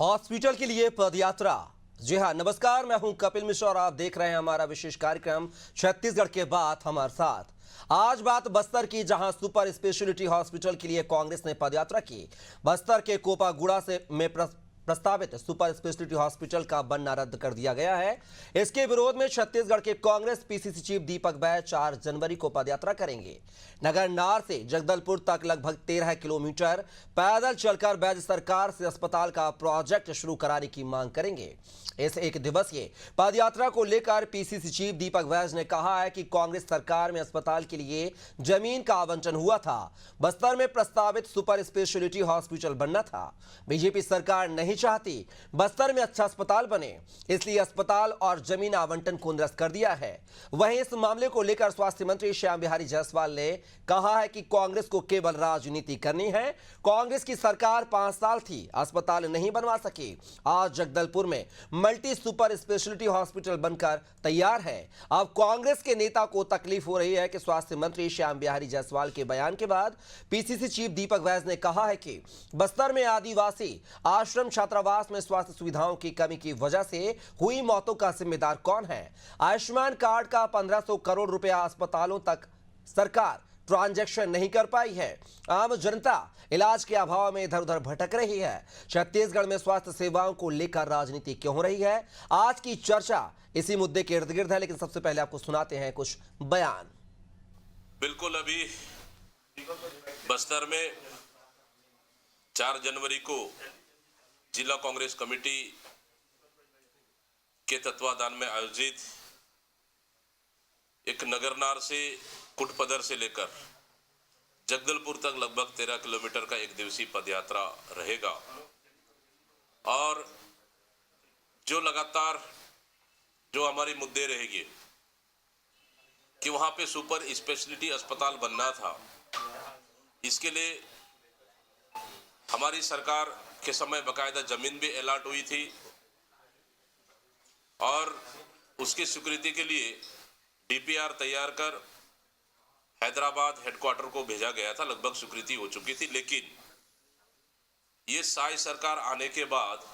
Hospital के लिए पदयात्रा। जी हाँ, नमस्कार, मैं हूं कपिल मिश्रा और आप देख रहे हैं हमारा विशेष कार्यक्रम छत्तीसगढ़ के बात हमारे साथ। आज बात बस्तर की, जहां सुपर स्पेशलिटी हॉस्पिटल के लिए कांग्रेस ने पदयात्रा की। बस्तर के कोपागुड़ा से प्रस्तावित सुपर स्पेशलिटी हॉस्पिटल का बनना रद्द कर दिया गया है। इसके विरोध में छत्तीसगढ़ के कांग्रेस पीसीसी चीफ दीपक बैज 4 जनवरी को पदयात्रा करेंगे। नगर नार से जगदलपुर तक लगभग 13 किलोमीटर पैदल चलकर बैज सरकार से अस्पताल का प्रोजेक्ट शुरू कराने की मांग करेंगे। इस एक दिवसीय पदयात्रा को लेकर पीसीसी चीफ दीपक बैज ने कहा है कि कांग्रेस सरकार में अस्पताल के लिए जमीन का आवंटन हुआ था। बस्तर में प्रस्तावित सुपर स्पेशलिटी हॉस्पिटल बनना था। बीजेपी सरकार नहीं चाहती बस्तर में अच्छा अस्पताल बने, इसलिए अस्पताल और जमीन आवंटन को निरस्त कर दिया है। वहीं इस मामले को लेकर स्वास्थ्य मंत्री श्याम बिहारी जायसवाल ने कहा है कि कांग्रेस को केवल राजनीति करनी है। कांग्रेस की सरकार 5 साल थी, अस्पताल नहीं बनवा सकी। आज जगदलपुर में मल्टी सुपर स्पेशलिटी हॉस्पिटल बनकर तैयार है। अब कांग्रेस के नेता को तकलीफ हो रही है कि स्वास्थ्य मंत्री श्याम बिहारी जायसवाल के बयान के बाद पीसीसी चीफ दीपक बैज ने कहा है कि बस्तर में आदिवासी आश्रम छात्रावास में स्वास्थ्य सुविधाओं की कमी की वजह से हुई मौतों का जिम्मेदार कौन है। आयुष्मान कार्ड का 1500 करोड़ रुपया अस्पतालों तक सरकार ट्रांजैक्शन नहीं कर पाई है। आम जनता इलाज के अभाव में इधर उधर भटक रही है। छत्तीसगढ़ में स्वास्थ्य सेवाओं को लेकर राजनीति क्यों हो रही है, आज की चर्चा इसी मुद्दे के इर्द गिर्द है। लेकिन सबसे पहले आपको सुनाते हैं कुछ बयान। बिल्कुल, अभी बस्तर में 4 जनवरी को जिला कांग्रेस कमेटी के तत्वाधान में आयोजित एक नगरनार से कुटपदर से लेकर जगदलपुर तक लगभग 13 किलोमीटर का एक दिवसीय पदयात्रा रहेगा। और जो लगातार जो हमारी मुद्दे रहेंगे कि वहां पे सुपर स्पेशलिटी अस्पताल बनना था, इसके लिए हमारी सरकार के समय बकायदा जमीन भी अलॉट हुई थी और उसकी स्वीकृति के लिए डीपीआर तैयार कर हैदराबाद हेडक्वार्टर को भेजा गया था। लगभग स्वीकृति हो चुकी थी, लेकिन ये साई सरकार आने के बाद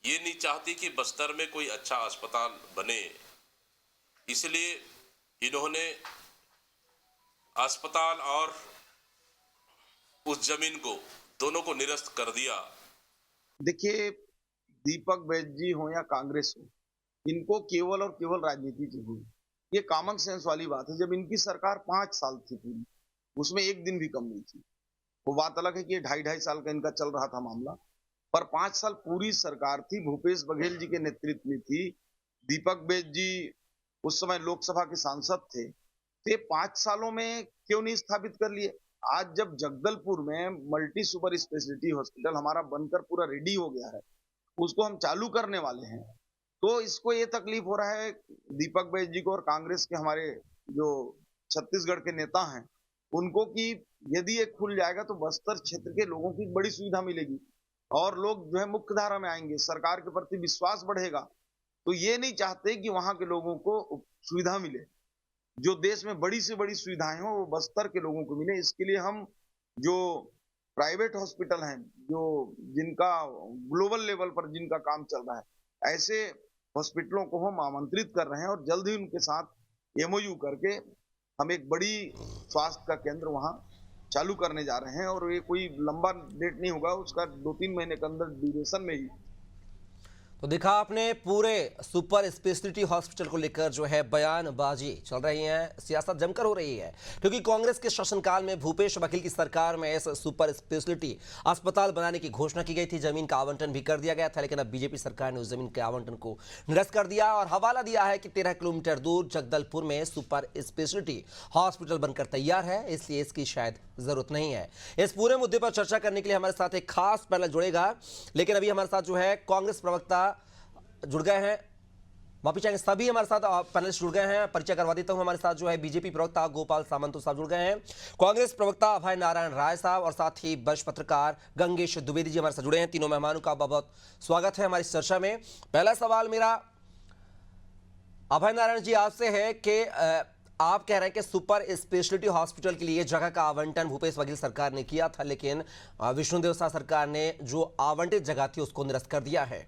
ये नहीं चाहती कि बस्तर में कोई अच्छा अस्पताल बने, इसलिए इन्होंने अस्पताल और उस जमीन को दोनों को निरस्त कर दिया। देखिए, दीपक बैज जी हो या कांग्रेस हो, इनको केवल और केवल राजनीति की हुई। ये कॉमन सेंस वाली बात है। जब इनकी सरकार 5 साल थी पूरी, उसमें एक दिन भी कम नहीं थी। वो बात अलग है कि 2.5 साल का इनका चल रहा था मामला, पर 5 साल पूरी सरकार थी। भूपेश बघेल जी के नेतृत्व में थी। दीपक बैज जी उस समय लोकसभा के सांसद थे। तो 5 सालों में क्यों नहीं स्थापित कर लिए? आज जब जगदलपुर में मल्टी सुपर स्पेशलिटी हॉस्पिटल हमारा बनकर पूरा रेडी हो गया है, उसको हम चालू करने वाले हैं, तो इसको ये तकलीफ हो रहा है दीपक बैज जी को और कांग्रेस के हमारे जो छत्तीसगढ़ के नेता हैं उनको, कि यदि ये खुल जाएगा तो बस्तर क्षेत्र के लोगों की बड़ी सुविधा मिलेगी और लोग जो है मुख्य धारा में आएंगे, सरकार के प्रति विश्वास बढ़ेगा। तो ये नहीं चाहते कि वहां के लोगों को सुविधा मिले, जो देश में बड़ी से बड़ी सुविधाएं हो वो बस्तर के लोगों को मिले। इसके लिए हम जो प्राइवेट हॉस्पिटल हैं, जो जिनका ग्लोबल लेवल पर जिनका काम चल रहा है, ऐसे हॉस्पिटलों को हम आमंत्रित कर रहे हैं और जल्द ही उनके साथ एमओयू करके हम एक बड़ी स्वास्थ्य का केंद्र वहां चालू करने जा रहे हैं। और ये कोई लंबा डेट नहीं होगा, उसका 2-3 महीने के अंदर ड्यूरेशन में ही। तो देखा आपने, पूरे सुपर स्पेशलिटी हॉस्पिटल को लेकर जो है बयानबाजी चल रही है, सियासत जमकर हो रही है, क्योंकि कांग्रेस के शासनकाल में भूपेश बघेल की सरकार में इस सुपर स्पेशलिटी अस्पताल बनाने की घोषणा की गई थी। जमीन का आवंटन भी कर दिया गया था, लेकिन अब बीजेपी सरकार ने उस जमीन के आवंटन को निरस्त कर दिया और हवाला दिया है कि 13 किलोमीटर दूर जगदलपुर में सुपर स्पेशलिटी हॉस्पिटल बनकर तैयार है, इसलिए इसकी शायद जरूरत नहीं है। इस पूरे मुद्दे पर चर्चा करने के लिए हमारे साथ एक खास पैनल जुड़ेगा, लेकिन अभी हमारे साथ जो है कांग्रेस प्रवक्ता जुड़ गए हैं। माफी चाहेंगे, सभी हमारे साथ पैनलिस्ट जुड़ गए हैं। परिचय करवा देता हूं, हमारे साथ जो है बीजेपी प्रवक्ता गोपाल सामंत साहब जुड़ गए हैं, कांग्रेस प्रवक्ता अभय नारायण राय साहब और साथ ही वरिष्ठ पत्रकार गंगेश द्विवेदी जी हमारे साथ जुड़े हैं। तीनों मेहमानों का बहुत बहुत स्वागत है हमारी चर्चा में। पहला सवाल मेरा अभय नारायण जी आपसे है कि आप कह रहे हैं कि सुपर स्पेशलिटी हॉस्पिटल के लिए जगह का आवंटन भूपेश बघेल सरकार ने किया था, लेकिन विष्णुदेव साय सरकार ने जो आवंटित जगह थी उसको निरस्त कर दिया है।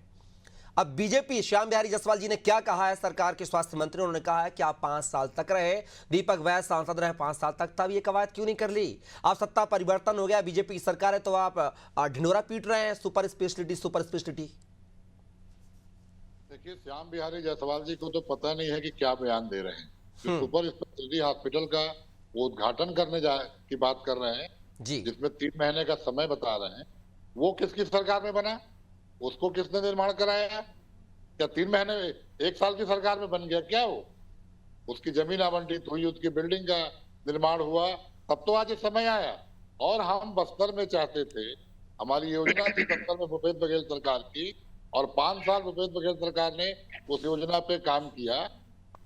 अब बीजेपी श्याम बिहारी जायसवाल जी ने क्या कहा है, सरकार के स्वास्थ्य मंत्री, उन्होंने कहा है कि आप 5 साल तक रहे, दीपक वैद्य सांसद रहे 5 साल तक, तब ये कवायद क्यों नहीं कर ली? अब सत्ता परिवर्तन हो गया, बीजेपी की सरकार है, तो आप ढिंढोरा पीट रहे हैं सुपर स्पेशलिटी। देखिए, श्याम बिहारी जायसवाल जी को तो पता नहीं है कि क्या बयान दे रहे हैं। जो सुपर स्पेशलिटी हॉस्पिटल का वो उद्घाटन करने की बात कर रहे हैं जी, जिसमें 3 महीने का समय बता रहे हैं, वो किसकी सरकार में बना? उसको किसने निर्माण कराया? क्या 3 महीने 1 साल की सरकार में बन गया क्या वो? उसकी जमीन आवंटित हुई, उसकी बिल्डिंग का निर्माण हुआ, तब तो आज ये समय आया। और हम बस्तर में चाहते थे, हमारी योजना थी बस्तर में भूपेश बघेल सरकार की, और 5 साल भूपेश बघेल सरकार ने उस योजना पे काम किया।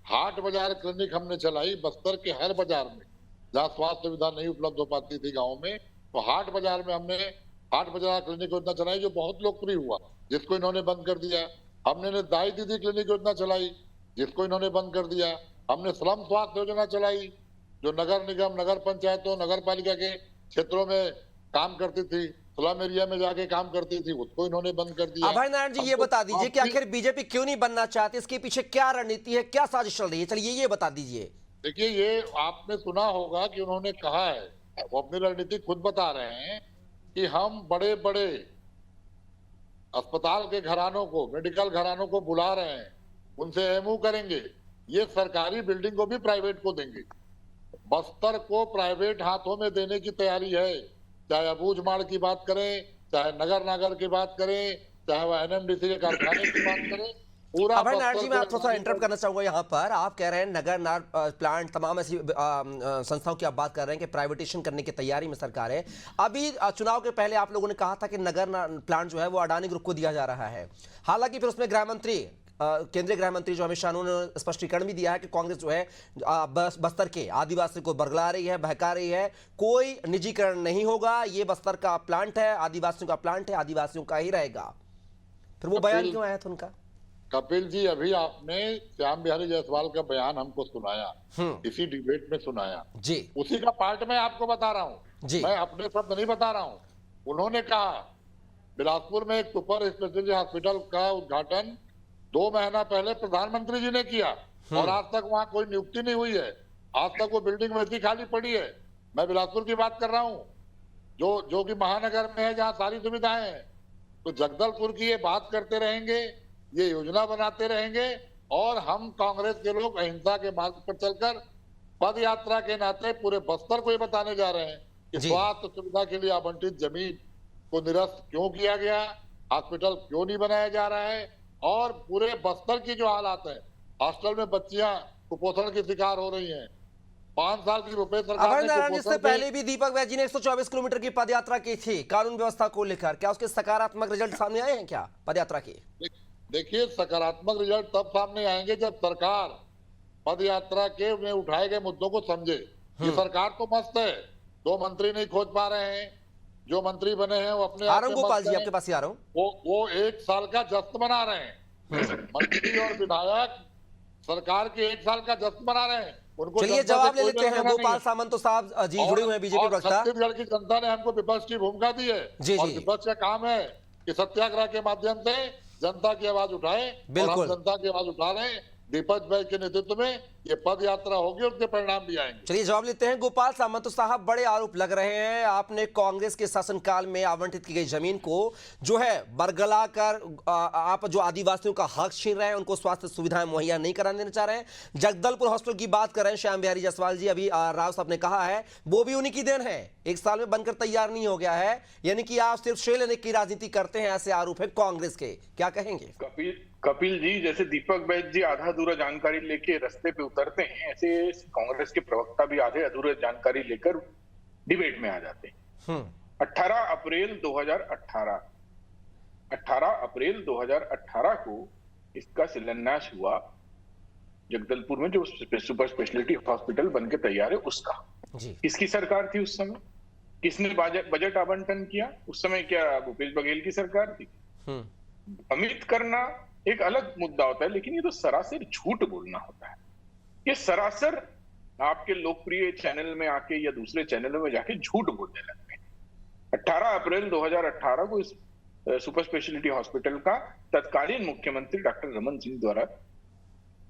हाट बाजार क्लिनिक हमने चलाई बस्तर के हर बाजार में, जहाँ स्वास्थ्य सुविधा नहीं उपलब्ध हो पाती थी गाँव में, तो हाट बाजार में हमने हाट बाजार क्लिनिक योजना चलाई, जो बहुत लोकप्रिय हुआ, जिसको इन्होंने बंद कर दिया। हमने दाई दीदी क्लिनिक योजना चलाई, जिसको इन्होंने बंद कर दिया। हमने स्लम स्वास्थ्य योजना चलाई, जो नगर निगम, नगर पंचायतों, नगर पालिका के क्षेत्रों में काम करती थी, स्लम एरिया में जाके काम करती थी, उसको इन्होंने बंद कर दिया। अभय नारायण जी, ये बता दीजिए कि आखिर बीजेपी क्यों नहीं बनना चाहती, इसके पीछे क्या रणनीति है, क्या साजिश चल रही है? चलिए ये बता दीजिए। देखिए, ये आपने सुना होगा कि उन्होंने कहा है, वो अपनी रणनीति खुद बता रहे हैं कि हम बड़े बड़े अस्पताल के घरानों को, मेडिकल घरानों को बुला रहे हैं, उनसे एमओ करेंगे, ये सरकारी बिल्डिंग को भी प्राइवेट को देंगे। बस्तर को प्राइवेट हाथों में देने की तैयारी है, चाहे अबूझमाड़ की बात करें, चाहे नगर नागर की बात करें, चाहे वह एनएमडीसी के कारखाने की बात करें, पूरा। अभय नारायण जी, मैं थोड़ा सा इंटरप्ट करना चाहूंगा यहाँ पर। आप कह रहे हैं नगर नार प्लांट, तमाम ऐसी संस्थाओं की आप बात कर रहे हैं कि प्राइवेटेशन करने की तैयारी में सरकार है। अभी चुनाव के पहले आप लोगों ने कहा था कि नगर प्लांट जो है वो अडानी ग्रुप को दिया जा रहा है। हालांकि फिर उसमें गृह मंत्री, केंद्रीय गृह मंत्री जो अमित शाह, उन्होंने स्पष्टीकरण भी दिया है कि कांग्रेस जो है बस्तर के आदिवासी को बरगला रही है, बहका रही है, कोई निजीकरण नहीं होगा, ये बस्तर का प्लांट है, आदिवासियों का प्लांट है, आदिवासियों का ही रहेगा। फिर वो बयान क्यों आया था उनका? कपिल जी, अभी आपने श्याम बिहारी जायसवाल का बयान हमको सुनाया, इसी डिबेट में सुनाया जी, उसी का पार्ट मैं आपको बता रहा हूँ जी। मैं अपने शब्द नहीं बता रहा हूँ। उन्होंने कहा बिलासपुर में एक सुपर स्पेशलिटी हॉस्पिटल का उद्घाटन 2 महीना पहले प्रधानमंत्री जी ने किया, और आज तक वहां कोई नियुक्ति नहीं हुई है। आज तक वो बिल्डिंग वैसी खाली पड़ी है। मैं बिलासपुर की बात कर रहा हूँ, जो कि महानगर में है, जहाँ सारी सुविधाएं हैं। तो जगदलपुर की ये बात करते रहेंगे, ये योजना बनाते रहेंगे, और हम कांग्रेस के लोग अहिंसा के मार्ग पर चलकर पद यात्रा के नाते पूरे बस्तर को ये बताने जा रहे हैं कि स्वास्थ्य सुविधा के लिए आवंटित जमीन को निरस्त क्यों किया गया, हॉस्पिटल क्यों नहीं बनाया जा रहा है, और पूरे बस्तर की जो हालात है, हॉस्टल में बच्चियां कुपोषण की शिकार हो रही हैं। 5 साल की रुपए सरकार ने कुपोषण इससे पहले भी दीपक वैद्य जी ने 124 किलोमीटर की पदयात्रा की थी कानून व्यवस्था को लेकर, क्या उसके सकारात्मक रिजल्ट सामने आए हैं क्या पदयात्रा की? देखिए, सकारात्मक रिजल्ट तब सामने आएंगे जब सरकार पदयात्रा के में उठाए गए मुद्दों को समझे। ये सरकार तो मस्त है, 2 मंत्री नहीं खोज पा रहे हैं, जो मंत्री बने हैं वो अपने आ रहा हूं गोपाल जी, आपके पास ही आ रहा हूं। वो 1 साल का जश्न मना रहे हैं। मंत्री और विधायक सरकार के 1 साल का जश्न मना रहे हैं। उनको चलिए जवाब ले लेते हैं। गोपाल सामंत साहब जी जुड़े हुए हैं, बीजेपी प्रवक्ता। छत्तीसगढ़ की जनता ने हमको विपक्ष की भूमिका दी है, और विपक्ष का काम है कि सत्याग्रह के माध्यम से जनता की आवाज उठाए, और हम जनता की आवाज उठा रहे हैं। दीपक भाई के नेतृत्व में ये पद यात्रा होगी, उसके परिणाम भी आएंगे। चलिए जवाब लेते हैं। गोपाल सामंत साहब, बड़े आरोप लग रहे हैं, आपने कांग्रेस के शासनकाल में आवंटित की गई जमीन को जो है बरगला कर आप जो आदिवासियों का हक छीन रहे हैं, उनको स्वास्थ्य सुविधाएं मुहैया नहीं कराने देना चाह रहे हैं। जगदलपुर हॉस्पिटल की बात कर रहे हैं श्याम बिहारी जायसवाल जी, अभी राव साहब ने कहा है वो भी उन्हीं की देन है, 1 साल में बनकर तैयार नहीं हो गया है, यानी कि आप सिर्फ श्रेय लेने की राजनीति करते हैं, ऐसे आरोप है कांग्रेस के। क्या कहेंगे? कपिल जी, जैसे दीपक वैद्य जी आधा अधूरा जानकारी लेके रास्ते पे उतरते हैं, ऐसे कांग्रेस के प्रवक्ता भी आधे अधूरे जानकारी लेकर डिबेट में आ जाते हैं। 18 अप्रैल 2018 को इसका शिलान्यास हुआ, जगदलपुर में जो सुपर स्पेशलिटी हॉस्पिटल बन के तैयार है उसका। किसकी सरकार थी उस समय? किसने बजट आवंटन किया उस समय? क्या भूपेश बघेल की सरकार थी? अमित करना एक अलग मुद्दा होता है, लेकिन ये तो सरासर झूठ बोलना होता है। ये सरासर आपके लोकप्रिय चैनल में आके या दूसरे चैनलों में जाके झूठ बोलने लगते हैं। 18 अप्रैल 2018 को इस सुपर स्पेशलिटी हॉस्पिटल का तत्कालीन मुख्यमंत्री डॉक्टर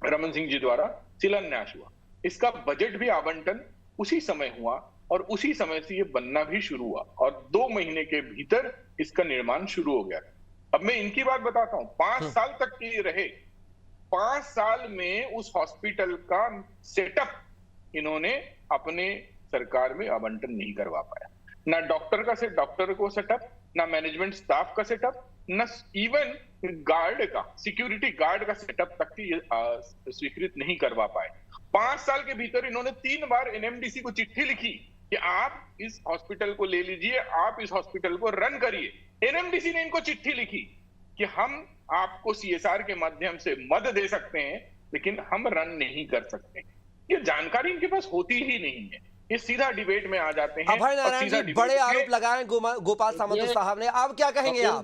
रमन सिंह जी द्वारा शिलान्यास हुआ। इसका बजट भी आवंटन उसी समय हुआ और उसी समय से ये बनना भी शुरू हुआ और 2 महीने के भीतर इसका निर्माण शुरू हो गया। अब मैं इनकी बात बताता हूं, 5 साल तक के लिए रहे। 5 साल में उस हॉस्पिटल का सेटअप इन्होंने अपने सरकार में आवंटन नहीं करवा पाया। ना डॉक्टर को सेटअप, ना मैनेजमेंट स्टाफ का सेटअप, न इवन गार्ड का, सिक्योरिटी गार्ड का सेटअप तक की स्वीकृत नहीं करवा पाए। 5 साल के भीतर इन्होंने 3 बार एनएमडीसी को चिट्ठी लिखी कि आप इस हॉस्पिटल को ले लीजिए, आप इस हॉस्पिटल को रन करिए। एनएमडीसी ने इनको चिट्ठी लिखी कि हम आपको सीएसआर के माध्यम से मद दे सकते हैं, लेकिन हम रन नहीं कर सकते। ये जानकारी इनके पास होती ही नहीं है। ये सीधा डिबेट में आ जाते हैं। अभय नारायण जी बड़े आरोप लगाए गोपाल सामंत साहब ने, आप क्या कहेंगे? आप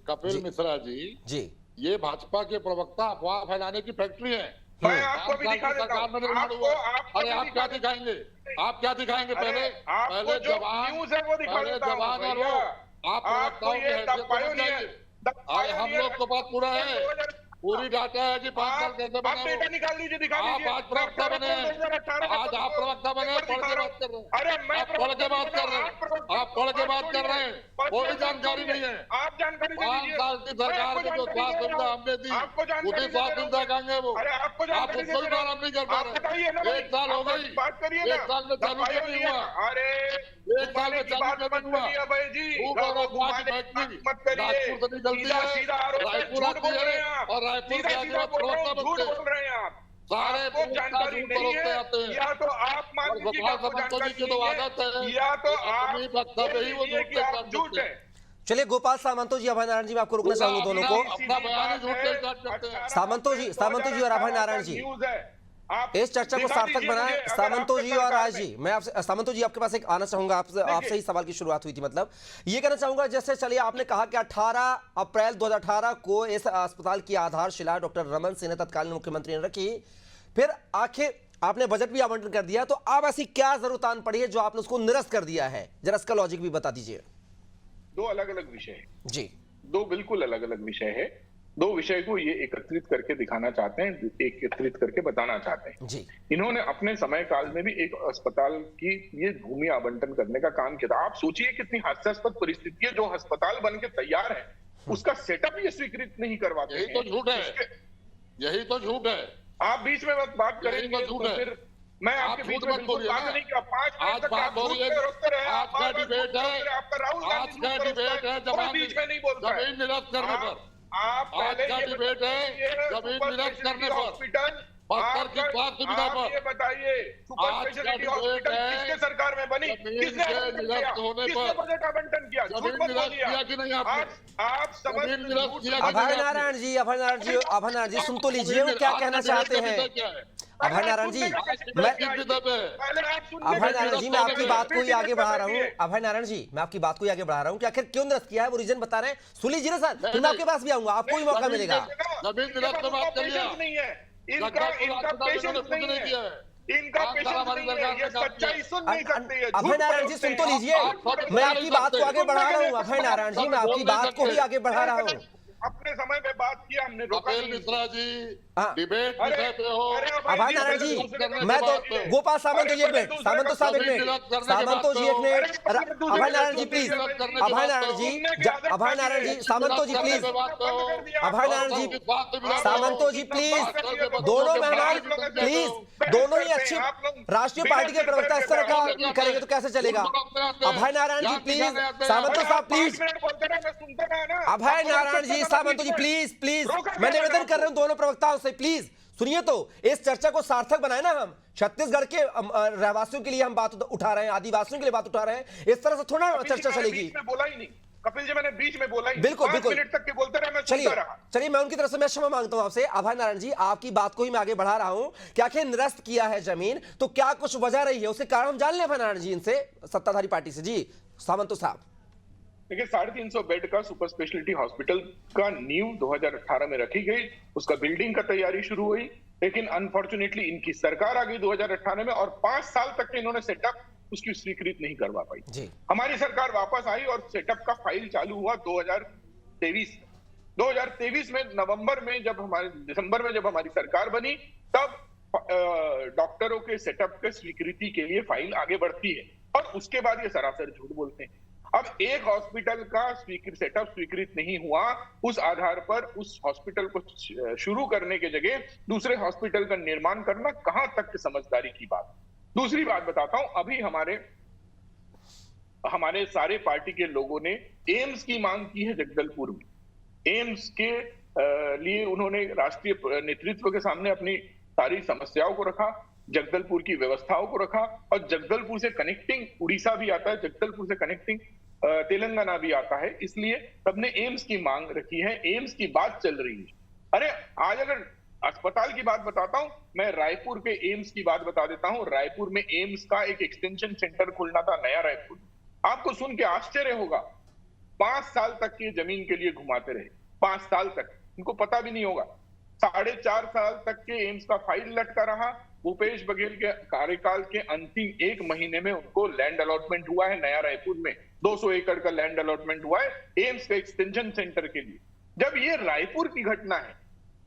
कपिल मिश्रा जी, ये भाजपा के प्रवक्ता अफवाह फैलाने की फैक्ट्री है। मैं आपको भी दिखा देता हूं। अरे आप क्या दिखाएंगे? आप क्या दिखाएंगे? पहले जवान, पहले जवान और वो आप प्रवक्ताओं की हैसियत समझ। अरे हम लोग को बात पूरा है, पूरी डाटा है कि 5 साल कैसे बने। डेटा निकाल लीजिए, दिखा आप लीजिए। आज प्रवक्ता बने, आज आप प्रवक्ता बने, पढ़ के बात कर रहे हैं। अरे मैं आप पढ़ के बात कर रहे हैं, आप पढ़ के बात कर रहे हैं, कोई जानकारी नहीं है। आप जानकारी 5 साल की सरकार ने जो स्वास्थ्य सुविधा हमने दी, उसी स्वास्थ्य सुविधा कहेंगे वो। आप उसको भी प्रारंभ नहीं कर पा रहे। 1 साल हो गई, 1 साल में चालू क्यों नहीं हुआ? अरे 1 साल में चालू क्यों नहीं हुआ? फैक्ट्री नागपुर से निकलती है, रायपुर आती है और रायपुर से आगे प्रवक्ता बनते हैं। सारे जानकारी नहीं है, या तो आप मान लीजिए गोपाल सामंत जी की तो आदत है, या तो आप वक्तव्य ही वो झूठ है। चलिए गोपाल सामंतो जी, अभय नारायण जी, मैं आपको रुकना चाहूंगा दोनों को। अपना बयान ही झूठ के साथ करते हैं। सामंतो जी और अभय नारायण जी, इस चर्चा को सार्थक बनाए। सामंतो जी और राज जी, मैं आपसे, सामंतो जी आपके पास एक आना चाहूंगा, आपसे ही सवाल की शुरुआत हुई थी। मतलब ये कहना चाहूंगा, जैसे चलिए आपने कहा कि 18 अप्रैल 2018 को इस अस्पताल की आधारशिला डॉक्टर रमन सिंह ने, तत्कालीन मुख्यमंत्री ने रखी, फिर आखिर आपने बजट भी आवंटन कर दिया, तो अब ऐसी क्या जरूरत आन पड़ी है जो आपने उसको निरस्त कर दिया है? जरा इसका लॉजिक भी बता दीजिए। 2 अलग-अलग विषय है जी, 2 बिल्कुल अलग-अलग विषय है। 2 विषय को ये एकत्रित करके दिखाना चाहते हैं, एकत्रित करके बताना चाहते हैं जी। इन्होंने अपने समय काल में भी एक अस्पताल की ये भूमि आवंटन करने का काम किया था। आप सोचिए कितनी हास्यास्पद परिस्थिति है, जो अस्पताल बन के तैयार है उसका सेटअप ये स्वीकृत नहीं करवाते। यही तो झूठ है, यही तो झूठ है। आप बीच में बात करेंगे झूठ तो है। फिर मैं आपके बीच में बिल्कुल बात नहीं किया। 5 आज बात हो रही है, आज का डिबेट है, आज का डिबेट है बीच में नहीं बोलता है। जमीन निरस्त करने पर, आप आज का डिबेट है जमीन निरस्त करने पर, हॉस्पिटल बस्तर की स्वास्थ्य सुविधा पर। ये बताइए, सुपर आज का स्पेशलिटी डिबेट हॉस्पिटल है किसके सरकार में बनी? जमीन किसने के आवंटन निरस्त किया? होने किसने पर। बजट आवंटन किया? झूठ जमीन मत निरस्त बोलिए। किया कि नहीं आपने? आप समझ जमीन निरस्त किया कि अभय नारायण जी, अभय नारायण जी सुन तो लीजिए वो क्या कहना चाहते हैं। अभय नारायण जी, मैं अभय नारायण जी, मैं आपकी बात को ही आगे बढ़ा रहा हूँ। अभय नारायण जी, मैं आपकी बात को ही आगे बढ़ा रहा हूँ कि आखिर क्यों निरस्त किया है, वो रीजन बता रहे हैं। सुन लीजिए ना सर, फिर मैं आपके पास भी आऊंगा, आपको भी मौका मिलेगा। जमीन निरस्त में बात करिए। नहीं है इनका पेशेंस नहीं है, इनका पेशेंस नहीं है, ये सच्चाई सुन नहीं सकते। अभय नारायण जी सुन तो लीजिए, मैं आपकी बात को आगे बढ़ा रहा हूँ। अभय नारायण जी, मैं आपकी बात को ही आगे बढ़ा रहा हूँ। अपने समय में बात किया हमने, रोका कपिल नहीं। मिश्रा जी डिबेट विषय पे हो। अभय नारायण जी, मैं तो गोपाल सामंत जी एक मिनट, सामंत साहब एक मिनट, सामंत जी एक minute, Abhay Narayan ji please, Abhay Narayan ji, Abhay Narayan ji, Samant ji please, Abhay Narayan ji, Samant ji please, दोनों मेहमान प्लीज, दोनों ही अच्छी राष्ट्रीय पार्टी के प्रवक्ता इस तरह का करेंगे तो कैसे चलेगा? अभय नारायण जी प्लीज, सामंत साहब please, Abhay Narayan ji, Samant ji please please, मैं निवेदन कर रहा हूं दोनों प्रवक्ताओं से, प्लीज सुनिए तो, इस चर्चा को सार्थक बनाए ना। हम छत्तीसगढ़ के रहवासियों के लिए हम बात उठा रहे हैं, आदिवासियों के लिए बात उठा रहे हैं, इस तरह से थोड़ा चर्चा चलेगी। बोला ही नहीं कपिल जी, मैंने बीच में बोला ही। बिल्कुल 5 मिनट तक के बोलते रहे, मैं सुनता रहा। चलिए मैं उनकी तरफ से मैं क्षमा मांगता हूं आपसे। अभय नारायण जी, आपकी बात को ही मैं आगे बढ़ा रहा हूं कि आखिर निरस्त किया है जमीन, तो क्या कुछ वजह रही है, उसके कारण हम जान लें अभय नारायण जी इनसे, सत्ताधारी पार्टी से। जी सामंत साहब, देखिए 350 बेड का सुपर स्पेशलिटी हॉस्पिटल का नींव 2018 में रखी गई, उसका बिल्डिंग का तैयारी शुरू हुई, लेकिन अनफॉर्चुनेटली इनकी सरकार आ गई 2018 में और 5 साल तक के इन्होंने सेटअप उसकी स्वीकृत नहीं करवा पाई। जी। हमारी सरकार वापस आई और सेटअप का फाइल चालू हुआ 2023 में नवंबर में दिसंबर में जब हमारी सरकार बनी, तब डॉक्टरों के सेटअप के स्वीकृति के लिए फाइल आगे बढ़ती है और उसके बाद ये सरासर झूठ बोलते हैं। अब एक हॉस्पिटल का सेटअप स्वीकृत नहीं हुआ, उस आधार पर उस हॉस्पिटल को शुरू करने के जगह दूसरे हॉस्पिटल का निर्माण करना कहां तक समझदारी की बात। दूसरी बात बताता हूं, अभी हमारे सारे पार्टी के लोगों ने एम्स की मांग की है जगदलपुर में। एम्स के लिए उन्होंने राष्ट्रीय नेतृत्व के सामने अपनी सारी समस्याओं को रखा, जगदलपुर की व्यवस्थाओं को रखा और जगदलपुर से कनेक्टिंग उड़ीसा भी आता है, जगदलपुर से कनेक्टिंग तेलंगाना भी आता है, इसलिए सबने एम्स की मांग रखी है, एम्स की बात चल रही है। अरे आज अगर अस्पताल की बात बताता हूं, मैं रायपुर के एम्स की बात बता देता हूं। रायपुर में एम्स का एक एक्सटेंशन सेंटर खुलना था, नया रायपुर। आपको सुन के आश्चर्य होगा, 5 साल तक की जमीन के लिए घुमाते रहे, 5 साल तक, इनको पता भी नहीं होगा। 4.5 साल तक के एम्स का फाइल लटका रहा। भूपेश बघेल के कार्यकाल के अंतिम 1 महीने में उनको लैंड अलॉटमेंट हुआ है नया रायपुर में, 200 एकड़ का लैंड अलॉटमेंट हुआ है एम्स के एक्सटेंशन सेंटर के लिए। जब ये रायपुर की घटना है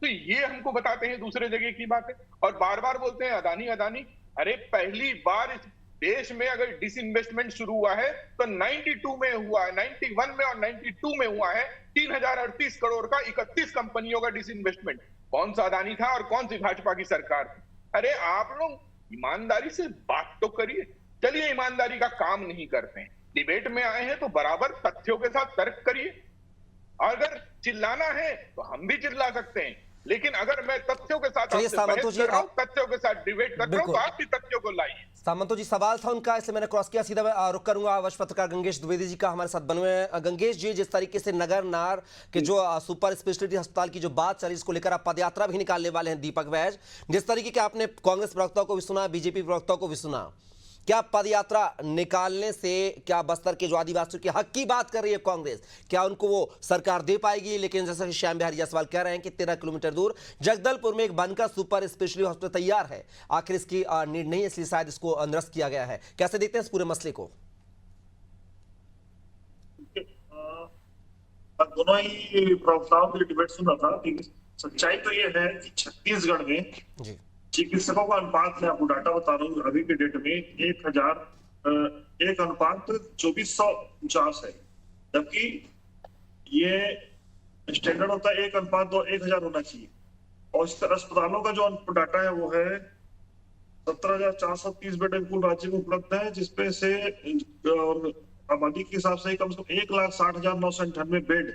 तो ये हमको बताते हैं दूसरे जगह की बात है और बार बार बोलते हैं अदानी अदानी। अरे पहली बार इस देश में अगर डिसइन्वेस्टमेंट शुरू हुआ है तो 92 में हुआ है, 91 में और 92 में हुआ है 3038 करोड़ का 31 कंपनियों का डिसइन्वेस्टमेंट। कौन सा अदानी था और कौन सी भाजपा की सरकार थी? अरे आप लोग ईमानदारी से बात तो करिए। चलिए ईमानदारी का काम नहीं करते हैं, डिबेट में आए हैं तो बराबर तथ्यों के साथ तर्क करिए। अगर चिल्लाना है तो हम भी चिल्ला सकते हैं, लेकिन अगर मैं तथ्यों के साथ आपसे बहस कर रहा हूं, तथ्यों के साथ डिबेट कर रहा हूं, तो आप भी तथ्यों को लाइए। सामंतो जी, सवाल था उनका, इसलिए मैंने क्रॉस किया। सीधा मैं रुक करूंगा वरिष्ठ पत्रकार गंगेश द्विवेदी जी का हमारे साथ बने हुए हैं। गंगेश जी, जिस तरीके से नगर नार के जो सुपर स्पेशलिटी अस्पताल की जो बात चली, इसको लेकर आप पदयात्रा भी निकालने वाले हैं दीपक वैज, जिस तरीके के आपने कांग्रेस प्रवक्ताओं को भी सुना, बीजेपी प्रवक्ताओं को भी सुना, क्या पदयात्रा निकालने से क्या बस्तर के जो आदिवासियों के हक की बात कर रही है कांग्रेस, क्या उनको वो सरकार दे पाएगी? लेकिन जैसा कि श्याम बिहारी जायसवाल कह रहे हैं कि 13 किलोमीटर दूर जगदलपुर में एक बनकर सुपर स्पेशलिटी हॉस्पिटल तैयार है, आखिर इसकी नीड नहीं है, इसलिए शायद इसको निरस्त किया गया है। कैसे देखते हैं इस पूरे मसले को? दोनों ही प्रवक्ताओं की डिबेट सुना था, लेकिन सच्चाई तो ये है कि छत्तीसगढ़ में जी चिकित्सकों का अनुपात, मैं आपको डाटा बता रहा हूँ, अभी के डेट में 1 अनुपात 2450 है, जबकि ये स्टैंडर्ड होता है 1 अनुपात 1000 होना चाहिए। और इस अस्पतालों का जो डाटा है वो है 17,430 बेड कुल राज्य में उपलब्ध है, जिसपे से आबादी के हिसाब से कम 1,60,998 बेड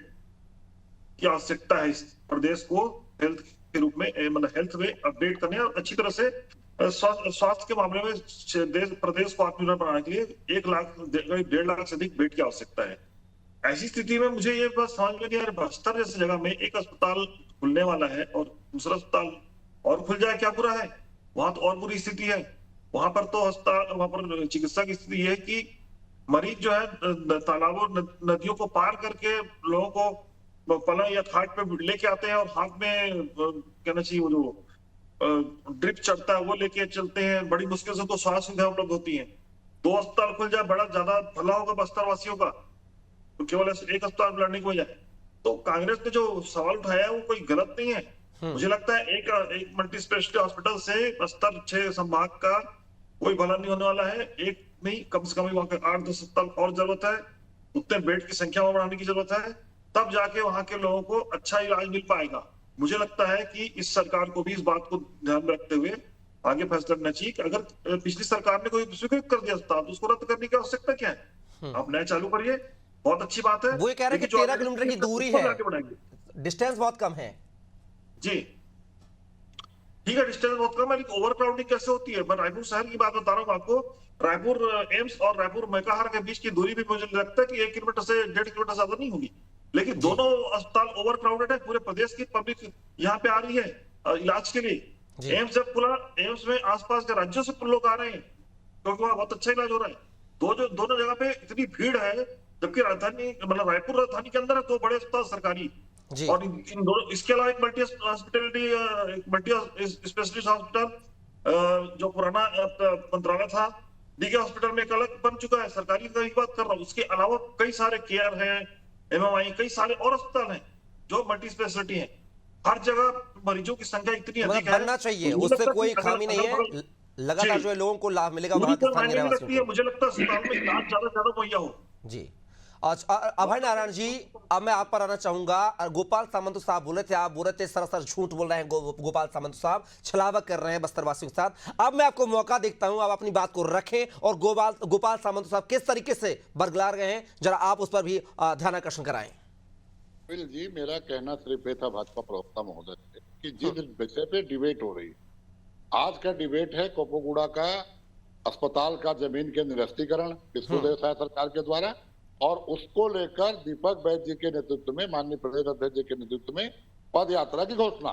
की आवश्यकता है इस प्रदेश को हेल्थ के रूप में, मतलब हेल्थ में अपडेट करने और अच्छी तरह से स्वास्थ्य के मामले में प्रदेश को आत्मनिर्भर बनाने के लिए 1,00,000 1.5 लाख से अधिक बेड की आवश्यकता है। ऐसी स्थिति में मुझे ये बात समझ में नहीं आ रही, बस्तर जैसी जगह में एक अस्पताल खुलने वाला है और दूसरा अस्पताल और खुल जाए, क्या बुरा है? वहां तो और बुरी स्थिति है। वहां पर तो अस्पताल, वहां पर चिकित्सा की स्थिति है कि मरीज जो है तालाबों नदियों को पार करके लोगों को पलंग या खाट पे लेके आते हैं और हाथ में कहना चाहिए वो जो ड्रिप चढ़ता है वो लेके चलते हैं। बड़ी मुश्किल से तो स्वास्थ्य सुविधा उपलब्ध होती है। 2 अस्पताल खुल जाए, बड़ा ज्यादा भला होगा बस्तर वासियों का, तो केवल एक अस्पताल लड़ने को जाए। तो कांग्रेस ने जो सवाल उठाया है वो कोई गलत नहीं है। मुझे लगता है एक मल्टी स्पेशलिटी हॉस्पिटल से बस्तर 6 संभाग का कोई भला नहीं होने वाला है। एक नहीं, कम से कम वहां 8-10 अस्पताल और जरूरत है, उतने बेड की संख्या में बढ़ाने की जरूरत है, तब जाके वहां के लोगों को अच्छा इलाज मिल पाएगा। मुझे लगता है कि इस सरकार को भी इस बात को ध्यान में रखते हुए आगे फैसला करना चाहिए कि अगर पिछली सरकार ने कोई स्वीकृत कर दिया था तो उसको रद्द करने की आवश्यकता क्या है? आप नया चालू करिए, बहुत अच्छी बात है। वो ये कह रहे हैं कि 13 किलोमीटर की दूरी है, डिस्टेंस बहुत कम है। जी ठीक है, डिस्टेंस बहुत कम है, लेकिन ओवर क्राउडिंग कैसे होती है? मैं रायपुर शहर की बात बता रहा हूँ आपको। रायपुर एम्स और रायपुर मैकाहार के बीच की दूरी भी मुझे लगता है कि 1 किलोमीटर से 1.5 किलोमीटर ज्यादा नहीं होगी, लेकिन दोनों अस्पताल ओवर क्राउडेड है। पूरे प्रदेश की पब्लिक यहाँ पे आ रही है इलाज के लिए। एम्स जब खुला, एम्स में आसपास के राज्यों से लोग आ रहे हैं क्योंकि वहाँ बहुत अच्छा इलाज हो रहा है। दोनों जगह पे इतनी भीड़ है, जबकि राजधानी मतलब रायपुर राजधानी के अंदर है 2 बड़े अस्पताल सरकारी, जी। और इन दोनों, इसके अलावा एक मल्टी स्पेशलिस्ट हॉस्पिटल जो पुराना मंत्रालय था, डीके हॉस्पिटल में एक अलग बन चुका है, सरकारी की बात कर रहा हूँ। उसके अलावा कई सारे केयर हैं, एमएमआई, कई सारे और अस्पताल हैं जो मल्टी स्पेशलिटी हैं। हर जगह मरीजों की संख्या इतनी मतलब अधिक है, बनना चाहिए, मुझे उससे लगता है कोई कि खामी नहीं है, लगातार जो है लोगों को लाभ मिलेगा वहां के स्थानीय मायने नहीं लगती है। रहवासियों को। मुझे लगता है अस्पताल में इलाज ज्यादा से ज्यादा मुहैया हो। जी। अच्छा, अभय नारायण जी, अब मैं आप पर आना चाहूंगा। गोपाल सामंत साहब बोले थे, आप बोल रहे थे सरासर झूठ बोल रहे हैं गोपाल सामंत साहब, छलावा कर रहे हैं बस्तर वासियों के साथ। अब मैं आपको मौका देखता हूं, आप अपनी बात को रखें और गोपाल सामंत साहब किस तरीके से बरगला रहे हैं, जरा आप उस पर भी ध्यानाकर्षण कराएं। जी, मेरा कहना सिर्फ ये था भाजपा प्रवक्ता महोदय से कि जिस विषय पे डिबेट हो रही, आज का डिबेट है कोपुगुड़ा का अस्पताल का जमीन के निरस्तीकरण विष्णुदेव साय सरकार के द्वारा, और उसको लेकर दीपक बैज जी के नेतृत्व में, माननीय प्रदेश अध्यक्ष जी के नेतृत्व में पद यात्रा की घोषणा।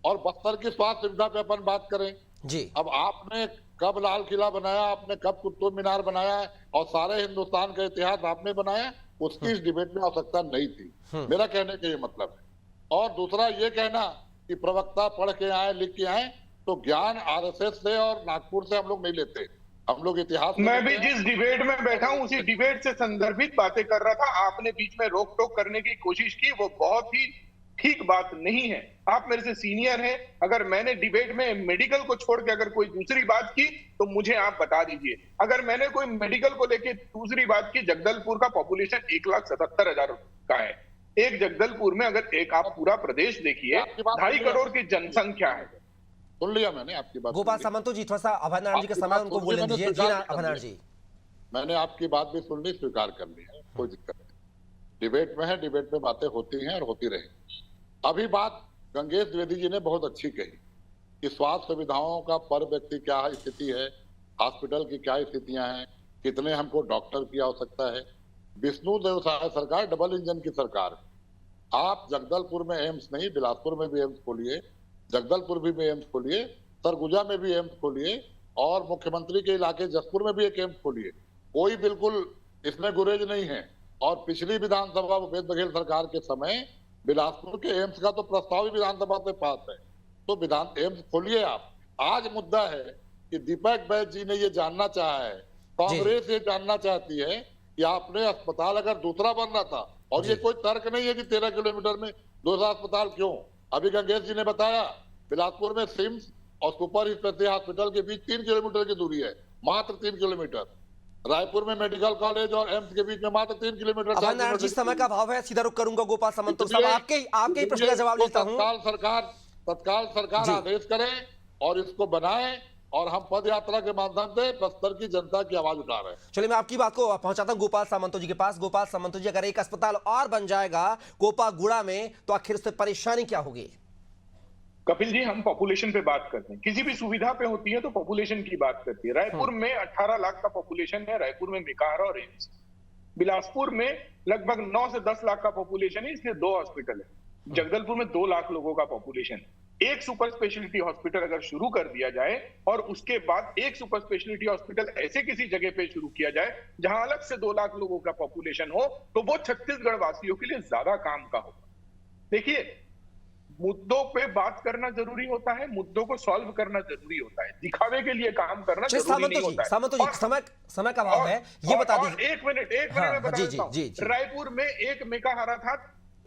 और बस्तर की स्वास्थ्य सुविधा पे अपन बात करें जी। अब आपने कब लाल किला बनाया, आपने कब कुतुब मीनार बनाया, और सारे हिंदुस्तान का इतिहास आपने बनाया, उसकी इस डिबेट में आवश्यकता नहीं थी। मेरा कहने का ये मतलब है। और दूसरा ये कहना कि प्रवक्ता पढ़ के आए, लिख के आए, तो ज्ञान आरएसएस से और नागपुर से हम लोग नहीं लेते, हम लोग इतिहास। मैं भी जिस डिबेट में बैठा हूं उसी डिबेट से संदर्भित बातें कर रहा था। आपने बीच में रोक टोक करने की कोशिश की, वो बहुत ही ठीक बात नहीं है। आप मेरे से सीनियर हैं, अगर मैंने डिबेट में मेडिकल को छोड़ के अगर कोई दूसरी बात की तो मुझे आप बता दीजिए। अगर मैंने कोई मेडिकल को लेके दूसरी बात की, जगदलपुर का पॉपुलेशन 1,77,000 का है। एक जगदलपुर में अगर एक आप पूरा प्रदेश देखिए, 2.5 करोड़ की जनसंख्या है। सुन लिया मैंने आपकी बात। गोपाल सामंत जी, थोड़ा सा अभय नारायण जी के समय उनको बोलने दीजिए। जी अभय नारायण जी, मैंने आपकी बात भी सुन ली, स्वीकार कर ली है, कोई दिक्कत नहीं। डिबेट में है, डिबेट में बातें होती हैं और होती रहेंगी। अभी बात गंगेश द्विवेदी जी ने बहुत अच्छी कही कि स्वास्थ्य सुविधाओं का पर व्यक्ति क्या स्थिति है, हॉस्पिटल की क्या स्थितियां हैं, कितने हमको डॉक्टर की आवश्यकता है। विष्णुदेव साय सरकार डबल इंजन की सरकार है। आप जगदलपुर में एम्स नहीं, बिलासपुर में भी एम्स खोलिए, जगदलपुर भी एम्स खोलिए, सरगुजा में भी एम्स खोलिए, और मुख्यमंत्री के इलाके जसपुर में भी एक एम्स खोलिए। कोई बिल्कुल इसमें गुरेज नहीं है। और पिछली विधानसभा भूपेश बघेल सरकार के समय बिलासपुर के एम्स का तो प्रस्ताव भी विधानसभा से पास है, तो एम्स खोलिए आप। आज मुद्दा है कि दीपक बैज जी ने ये जानना चाहा है, कांग्रेस ये जानना चाहती है कि आपने अस्पताल अगर दूसरा बनना था, और ये कोई तर्क नहीं है कि 13 किलोमीटर में दूसरा अस्पताल क्यों। अभी गंगेश जी ने बताया बिलासपुर में सिम्स और सुपर स्पेशलिटी हॉस्पिटल के बीच 3 किलोमीटर की दूरी है, मात्र 3 किलोमीटर। रायपुर में मेडिकल कॉलेज और एम्स के बीच में मात्र 3 किलोमीटर। अभय नारायण जी, समय का अभाव है, सीधा रुख करूंगा गोपाल सामंत साहब, आपके ही प्रश्न का जवाब लेता हूं। तत्काल सरकार आदेश करे और इसको बनाए, और हम पद यात्रा के माध्यम से बस्तर की जनता की आवाज उठा रहे हैं। चलिए, मैं आपकी बात को पहुंचाता हूं गोपाल सामंत जी के पास। गोपाल सामंत जी, अगर एक अस्पताल और बन जाएगा कोपागुड़ा में, तो आखिर उससे परेशानी क्या होगी? कपिल जी, हम पॉपुलेशन पे बात करते हैं, किसी भी सुविधा पे होती है तो पॉपुलेशन की बात करती है। रायपुर में 18 लाख का पॉपुलेशन है, रायपुर में मेकाहारा और एम्स। बिलासपुर में लगभग 9 से 10 लाख का पॉपुलेशन है, इसलिए 2 हॉस्पिटल है। जगदलपुर में 2 लाख लोगों का पॉपुलेशन। एक सुपर स्पेशलिटी हॉस्पिटल अगर शुरू कर दिया जाए, और उसके बाद एक सुपर स्पेशलिटी हॉस्पिटल ऐसे किसी जगह पे शुरू किया जाए जहां अलग से 2 लाख लोगों का पॉपुलेशन हो, तो वो छत्तीसगढ़ वासियों के लिए ज्यादा काम का होगा। देखिए, मुद्दों पे बात करना जरूरी होता है, मुद्दों को सॉल्व करना जरूरी होता है, दिखावे के लिए काम करना जरूरी नहीं होता है। सामंत जी, समय का अभाव है, ये बता दीजिए। एक मिनट मैं बता देता हूं। रायपुर में एक मेकाहारा था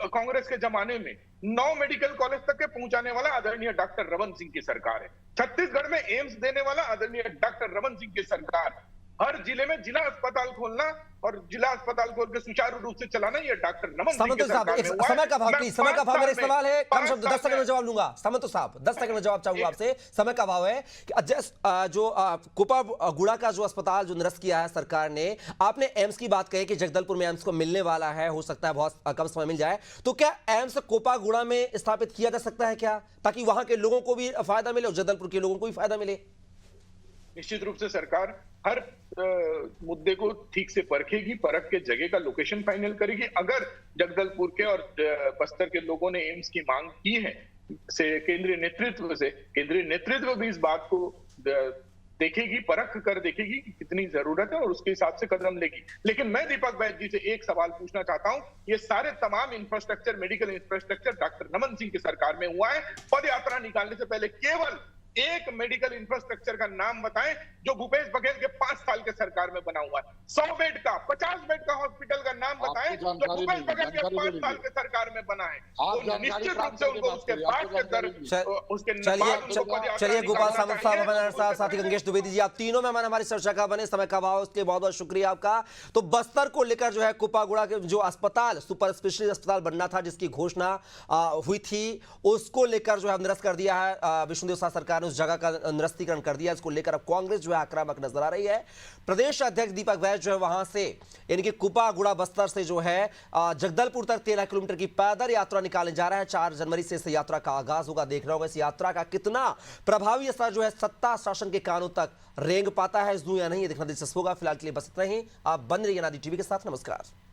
कांग्रेस के जमाने में, 9 मेडिकल कॉलेज तक के पहुंचाने वाला आदरणीय डॉक्टर रमन सिंह की सरकार है। छत्तीसगढ़ में एम्स देने वाला आदरणीय डॉक्टर रमन सिंह की सरकार। हर जिले में जिला अस्पताल खोलना और जिला अस्पताल खोल के सुचारू रूप से चलाना, ये डॉक्टर रमन सिंह की सरकार में हुआ है। समय का अभाव, प्लीज, समय का अभाव। मेरे सवाल है, कम शब्द 10 सेकंड में जवाब लूंगा। सामंत साहब, 10 सेकंड में जवाब चाहूंगा आपसे। समय का अभाव है कि जो कोपागुड़ा का जो अस्पताल जो निरस्त किया है सरकार ने, आपने एम्स की बात कही कि जगदलपुर में एम्स को मिलने वाला है, हो सकता है बहुत कम समय मिल जाए, तो क्या एम्स कोपागुड़ा में स्थापित किया जा सकता है क्या, ताकि वहां के लोगों को भी फायदा मिले और जगदलपुर के लोगों को भी फायदा मिले? निश्चित रूप से सरकार हर मुद्दे को ठीक से परखेगी, परख के जगह का लोकेशन फाइनल करेगी। अगर जगदलपुर के और बस्तर के लोगों ने एम्स की मांग की है से केंद्रीय नेतृत्व भी इस बात को देखेगी, परख कर देखेगी कि कितनी जरूरत है और उसके हिसाब से कदम लेगी। लेकिन मैं दीपक बैज जी से एक सवाल पूछना चाहता हूं, ये सारे तमाम infrastructure, medical infrastructure doctor Raman Singh की सरकार में हुआ है। पद यात्रा निकालने से पहले केवल एक मेडिकल इंफ्रास्ट्रक्चर का नाम बताएं जो भूपेश बघेल के 5 साल के सरकार में बना हुआ है। 100 बेड का, 50 बेड का हॉस्पिटल का नाम बताएं जो भूपेश बघेल के 5 साल के सरकार में बना है। तो निश्चित रूप से उनको उसके बाद के दर उसके चलिए गोपाल सामंत साहब, हमारे साथी गंगेश द्विवेदी जी, आप तीनों मेहमान हमारी चर्चा का बने, समय का अभाव उसके बहुत बहुत शुक्रिया आपका। तो बस्तर को लेकर जो है कुपागुड़ा के जो अस्पताल, सुपर स्पेशलिस्ट अस्पताल बनना था जिसकी घोषणा हुई थी, उसको लेकर जो है निरस्त कर दिया है विष्णुदेव साय सरकार, उस जगह का निरस्तीकरण कर दिया। इसको लेकर अब कांग्रेस जो है आक्रामक नजर आ रही है। प्रदेश अध्यक्ष दीपक बैज जो है वहां से यानी कि कुपागुड़ा बस्तर से जो है जगदलपुर तक 13 किलोमीटर की पैदल यात्रा निकालने जा रहा है। 4 जनवरी से इस यात्रा का आगाज होगा। देखना होगा इस यात्रा का कितना प्रभावी असर जो है सत्ता शासन के कानों तक रेंग पाता है इस या नहीं, ये देखना दिलचस्प होगा। फिलहाल के लिए बस इतना ही। आप बन रहिए नादी टीवी के साथ। नमस्कार।